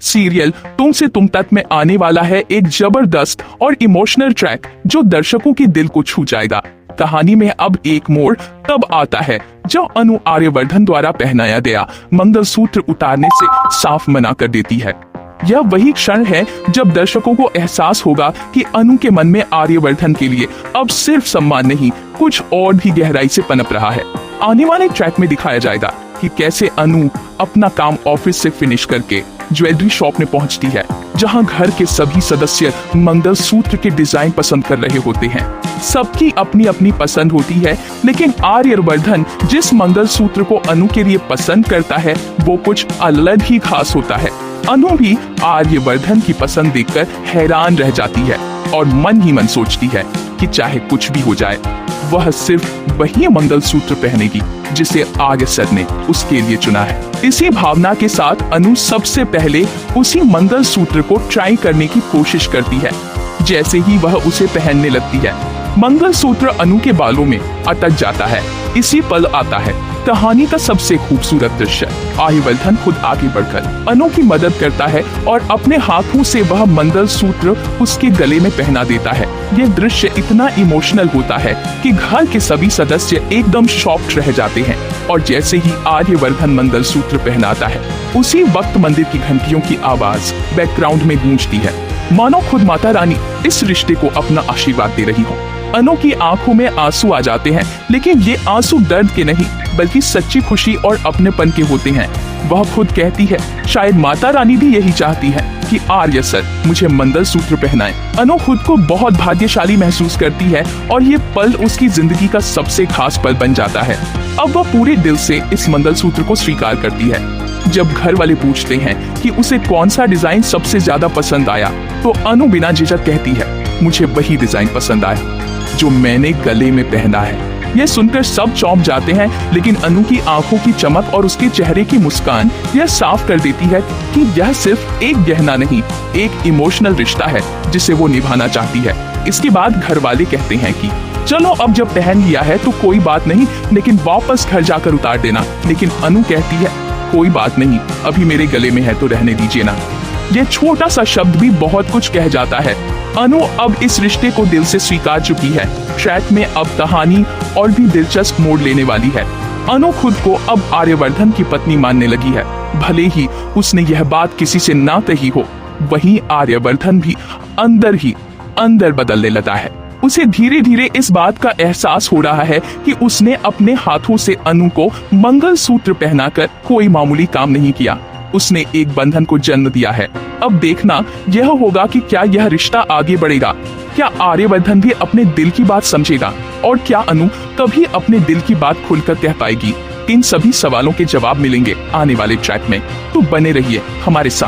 Serial तुमसे तुम तक में आने वाला है एक जबरदस्त और इमोशनल ट्रैक जो दर्शकों के दिल को छू जाएगा। कहानी में अब एक मोड़ तब आता है जब अनु आर्यवर्धन द्वारा पहनाया गया मंगलसूत्र उतारने से साफ मना कर देती है। यह वही क्षण है जब दर्शकों को एहसास होगा कि अनु के मन में आर्यवर्धन के लिए अब सिर्फ सम्मान नहीं, कुछ और भी गहराई से पनप रहा है। आने वाले ट्रैक में दिखाया जाएगा कि कैसे अनु अपना काम ऑफिस से फिनिश करके ज्वेलरी शॉप में पहुंचती है, जहां घर के सभी सदस्य मंगलसूत्र के डिजाइन पसंद कर रहे होते हैं। सबकी अपनी अपनी पसंद होती है, लेकिन आर्यवर्धन जिस मंगलसूत्र को अनु के लिए पसंद करता है वो कुछ अलग ही खास होता है। अनु भी आर्यवर्धन की पसंद देखकर हैरान रह जाती है और मन ही मन सोचती है कि चाहे कुछ भी हो जाए, वह सिर्फ वही मंगलसूत्र पहनेगी जिसे आर्य सर ने उसके लिए चुना है। इसी भावना के साथ अनु सबसे पहले उसी मंगलसूत्र को ट्राई करने की कोशिश करती है। जैसे ही वह उसे पहनने लगती है, मंगलसूत्र अनु के बालों में अटक जाता है। इसी पल आता है कहानी का सबसे खूबसूरत दृश्य। आर्यवर्धन खुद आगे बढ़कर अनु की मदद करता है और अपने हाथों से वह मंगलसूत्र उसके गले में पहना देता है। यह दृश्य इतना इमोशनल होता है कि घर के सभी सदस्य एकदम शॉक्ड रह जाते हैं। और जैसे ही आर्यवर्धन मंगलसूत्र पहनाता है, उसी वक्त मंदिर की घंटियों की आवाज बैकग्राउंड में गूंजती है, मानो खुद माता रानी इस रिश्ते को अपना आशीर्वाद दे रही हो। अनु की आंखों में आंसू आ जाते हैं, लेकिन ये आंसू दर्द के नहीं बल्कि सच्ची खुशी और अपनेपन के होते हैं। वह खुद कहती है, शायद माता रानी भी यही चाहती है कि आर्य सर मुझे मंगलसूत्र पहनाएं। अनु खुद को बहुत भाग्यशाली महसूस करती है और ये पल उसकी जिंदगी का सबसे खास पल बन जाता है। अब वह पूरे दिल से इस मंगलसूत्र को स्वीकार करती है। जब घर वाले पूछते हैं कि उसे कौन सा डिजाइन सबसे ज्यादा पसंद आया, तो अनु बिना झिझक कहती है, मुझे वही डिजाइन पसंद आया जो मैंने गले में पहना है। यह सुनकर सब चौंक जाते हैं, लेकिन अनु की आंखों की चमक और उसके चेहरे की मुस्कान यह साफ कर देती है कि यह सिर्फ एक गहना नहीं, एक इमोशनल रिश्ता है जिसे वो निभाना चाहती है। इसके बाद घर वाले कहते हैं कि चलो अब जब पहन लिया है तो कोई बात नहीं, लेकिन वापस घर जाकर उतार देना। लेकिन अनु कहती है, कोई बात नहीं, अभी मेरे गले में है तो रहने दीजिए ना। यह छोटा सा शब्द भी बहुत कुछ कह जाता है। अनु अब इस रिश्ते को दिल से स्वीकार चुकी है। ट्रैक में अब कहानी और भी दिलचस्प मोड़ लेने वाली है। अनु खुद को अब आर्यवर्धन की पत्नी मानने लगी है, भले ही उसने यह बात किसी से ना कही हो। वहीं आर्यवर्धन भी अंदर बदलने लगा है। उसे धीरे धीरे इस बात का एहसास हो रहा है कि उसने अपने हाथों से अनु को मंगलसूत्र पहनाकर कोई मामूली काम नहीं किया, उसने एक बंधन को जन्म दिया है। अब देखना यह होगा कि क्या यह रिश्ता आगे बढ़ेगा, क्या आर्यवर्धन भी अपने दिल की बात समझेगा और क्या अनु कभी अपने दिल की बात खुलकर कह पाएगी। इन सभी सवालों के जवाब मिलेंगे आने वाले ट्रैक में, तो बने रहिए हमारे साथ।